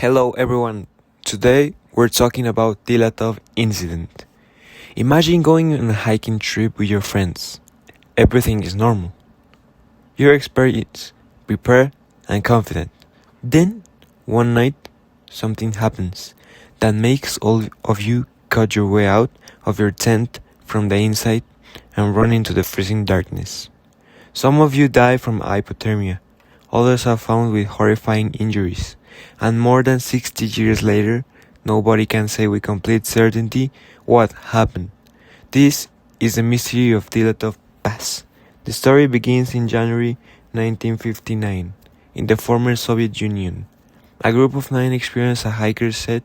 Hello everyone. Today we're talking about Dyatlov incident. Imagine going on a hiking trip with your friends. Everything is normal. You're experienced, prepared, and confident. Then, one night, something happens that makes all of you cut your way out of your tent from the inside and run into the freezing darkness. Some of you die from hypothermia. Others are found with horrifying injuries. And more than 60 years later, nobody can say with complete certainty what happened. This is the mystery of Dyatlov Pass. The story begins in January 1959, in the former Soviet Union. A group of 9 experienced hikers set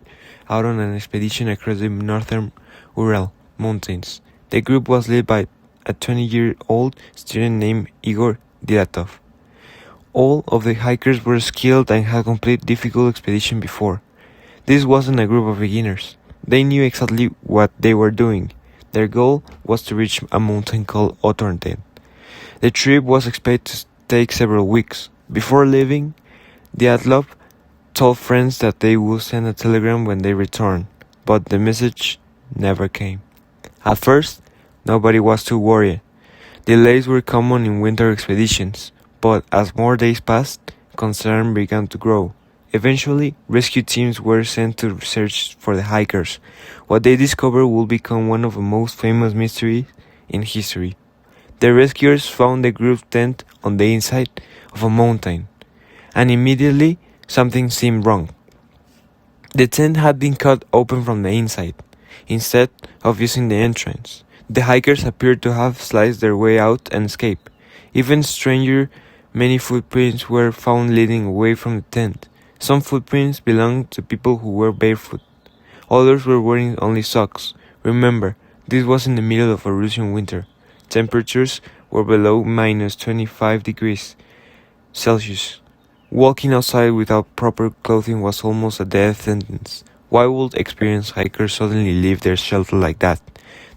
out on an expedition across the northern Ural Mountains. The group was led by a 20-year-old student named Igor Dyatlov. All of the hikers were skilled and had completed difficult expedition before. This wasn't a group of beginners. They knew exactly what they were doing. Their goal was to reach a mountain called Otorten. The trip was expected to take several weeks. Before leaving, Dyatlov told friends that they would send a telegram when they returned, but the message never came. At first, nobody was too worried. Delays were common in winter expeditions. But as more days passed, concern began to grow. Eventually, rescue teams were sent to search for the hikers. What they discovered would become one of the most famous mysteries in history. The rescuers found the group's tent on the inside of a mountain, and immediately something seemed wrong. The tent had been cut open from the inside, instead of using the entrance. The hikers appeared to have sliced their way out and escaped. Even stranger, many footprints were found leading away from the tent. Some footprints belonged to people who were barefoot. Others were wearing only socks. Remember, this was in the middle of a Russian winter. Temperatures were below minus 25 degrees Celsius. Walking outside without proper clothing was almost a death sentence. Why would experienced hikers suddenly leave their shelter like that?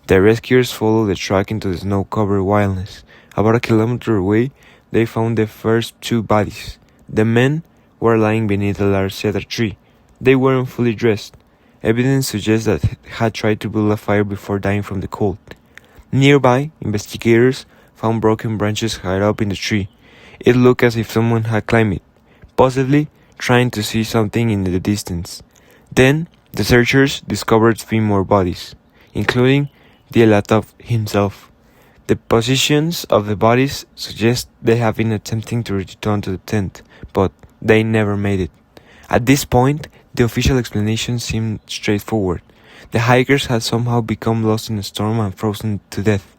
The rescuers followed the track into the snow-covered wilderness. About a kilometer away, they found the first 2 bodies. The men were lying beneath a large cedar tree. They weren't fully dressed. Evidence suggests that they had tried to build a fire before dying from the cold. Nearby, investigators found broken branches high up in the tree. It looked as if someone had climbed it, possibly trying to see something in the distance. Then, the searchers discovered 3 more bodies, including Dyatlov himself. The positions of the bodies suggest they have been attempting to return to the tent, but they never made it. At this point, the official explanation seemed straightforward. The hikers had somehow become lost in a storm and frozen to death.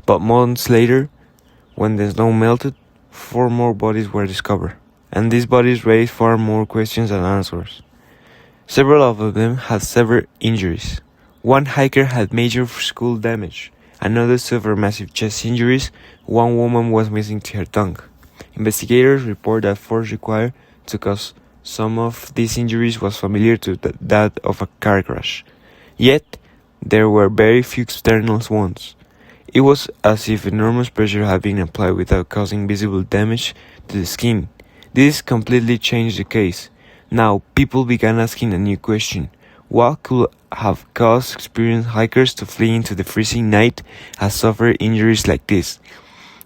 But months later, when the snow melted, 4 more bodies were discovered, and these bodies raised far more questions than answers. Several of them had severe injuries. One hiker had major skull damage. Another suffered massive chest injuries. One woman was missing her tongue. Investigators report that force required to cause some of these injuries was familiar to that of a car crash. Yet, there were very few external wounds. It was as if enormous pressure had been applied without causing visible damage to the skin. This completely changed the case. Now, people began asking a new question. What could have caused experienced hikers to flee into the freezing night and suffer injuries like this?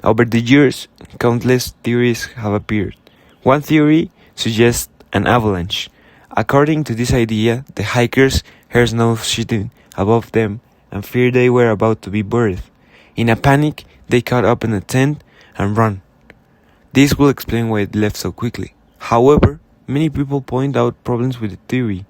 Over the years, countless theories have appeared. One theory suggests an avalanche. According to this idea, the hikers heard snow sheeting above them and feared they were about to be buried. In a panic, they cut open the tent and ran. This will explain why it left so quickly. However, many people point out problems with the theory.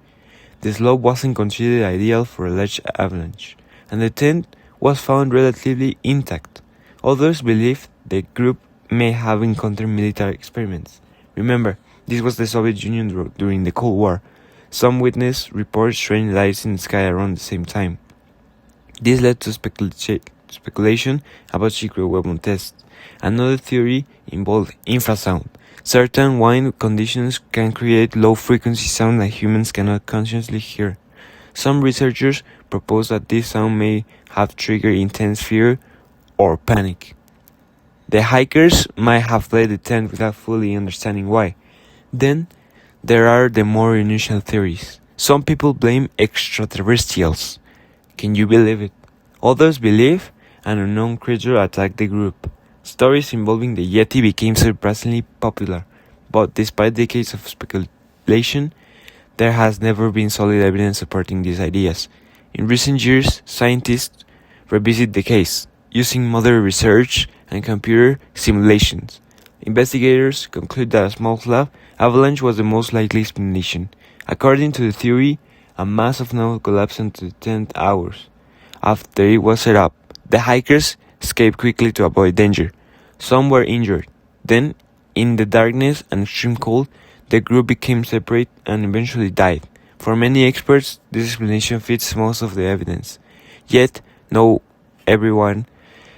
The slope wasn't considered ideal for a large avalanche, and the tent was found relatively intact. Others believe the group may have encountered military experiments. Remember, this was the Soviet Union during the Cold War. Some witnesses report strange lights in the sky around the same time. This led to speculation about secret weapon tests. Another theory involved infrasound. Certain wind conditions can create low-frequency sound that humans cannot consciously hear. Some researchers propose that this sound may have triggered intense fear or panic. The hikers might have fled the tent without fully understanding why. Then, there are the more unusual theories. Some people blame extraterrestrials. Can you believe it? Others believe an unknown creature attacked the group. Stories involving the Yeti became surprisingly popular, but despite decades of speculation, there has never been solid evidence supporting these ideas. In recent years, scientists revisit the case, using modern research and computer simulations. Investigators conclude that a small slab avalanche was the most likely explanation. According to the theory, a massive snow collapsed into 10 hours. After it was set up, the hikers escaped quickly to avoid danger. Some were injured. Then, in the darkness and extreme cold, the group became separate and eventually died. For many experts, this explanation fits most of the evidence. Yet, not everyone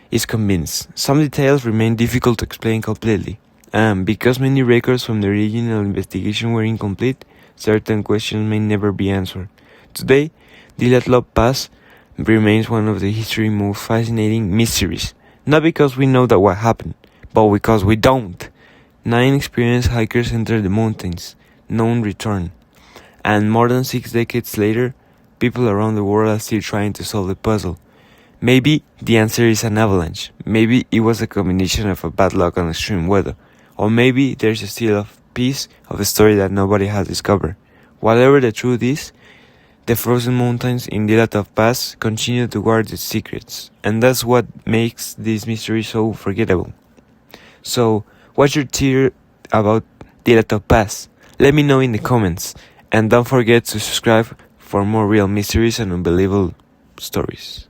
is convinced. Some details remain difficult to explain completely. And because many records from the original investigation were incomplete, certain questions may never be answered. Today, Dyatlov Pass remains one of the history's most fascinating mysteries. Not because we know that what happened, but because we don't. 9 experienced hikers entered the mountains, none returned. And more than 6 decades later, people around the world are still trying to solve the puzzle. Maybe the answer is an avalanche. Maybe it was a combination of a bad luck and extreme weather. Or maybe there's still a piece of a story that nobody has discovered. Whatever the truth is, the frozen mountains in Dyatlov Pass continue to guard its secrets. And that's what makes this mystery so forgettable. So, what's your theory about Dyatlov Pass? Let me know in the comments. And don't forget to subscribe for more real mysteries and unbelievable stories.